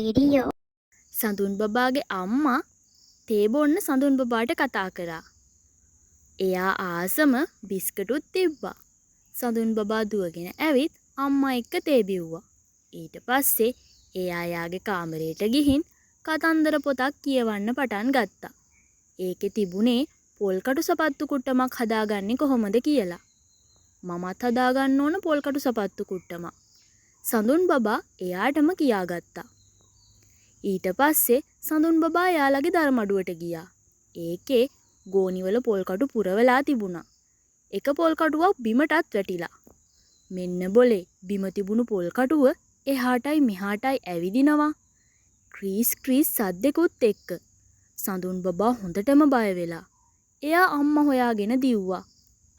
Radio. සඳුන් බබාගේ අම්මා තේ බොන්න සඳුන් බබාට කතා කරා. එයා ආසම බිස්කටුත් තිබ්බා. සඳුන් බබා දුවගෙන ඇවිත් අම්මා එක්ක තේ බිව්වා. ඊට පස්සේ එයා යාගේ කාමරයට ගිහින් කතන්දර පොතක් කියවන්න පටන් ගත්තා. ඒකේ තිබුණේ පොල්කටු සපත්තු කුට්ටමක් හදාගන්නේ කොහොමද කියලා. මමත් හදාගන්න ඕන පොල්කටු සපත්තු කුට්ටමක්. සඳුන් බබා එයාටම කියාගත්තා. ඊට පස්සේ සඳුන් බබා යාළගේ දරමඩුවට ගියා. ඒකේ ගෝනිවල පොල්කටු පුරවලා තිබුණා. එක පොල්කටුවක් බිමටත් වැටිලා. මෙන්න බොලේ බිම තිබුණු පොල්කටුව එහාටයි මෙහාටයි ඇවිදිනවා. ක්‍රීස් ක්‍රීස් සද්දෙකුත් එක්ක. සඳුන් බබා හොඳටම බය වෙලා. එයා අම්මා හොයාගෙන දිව්වා.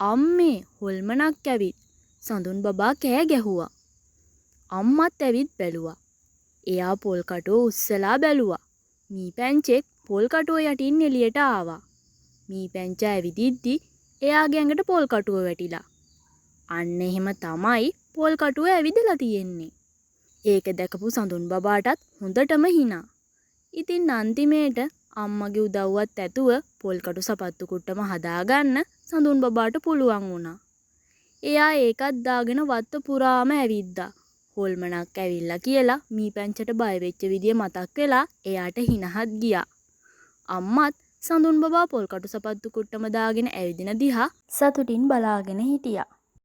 අම්මේ හොල්මනක් ඇවිත්. සඳුන් බබා කෑ ගැහුවා. අම්මත් ඇවිත් බැලුවා. එයා පොල්කටුව උස්සලා බැලුවා. මී පැංචෙක් පොල්කටුව යටින් එළියට ආවා. මී පැංච ඇවිදිද්දි එයාගේ ඇඟට පොල්කටුව වැටිලා. අන්න එහෙම තමයි පොල්කටුව ඇවිදලා තියෙන්නේ. ඒක දැකපු සඳුන් බබාටත් හොඳටම හිනා. ඉතින් අන්තිමේට අම්මගේ උදව්වත් ඇතුව පොල්කටු සපත්තු කුට්ටම හදාගන්න සඳුන් බබාට පුළුවන් වුණා. එයා ඒකත් දාගෙන වත්ත පුරාම ඇවිද්දා. හොල්මනක් ඇවිල්ලා කියලා මී පැංචට බය වෙච්ච විදිය මතක් වෙලා එයාට හිනහත් ගියා. අම්මත් සඳුන් බබා පොල්කටු සපත්තු කුට්ටම දාගෙන ඇවිදින දිහා සතුටින් බලාගෙන හිටියා.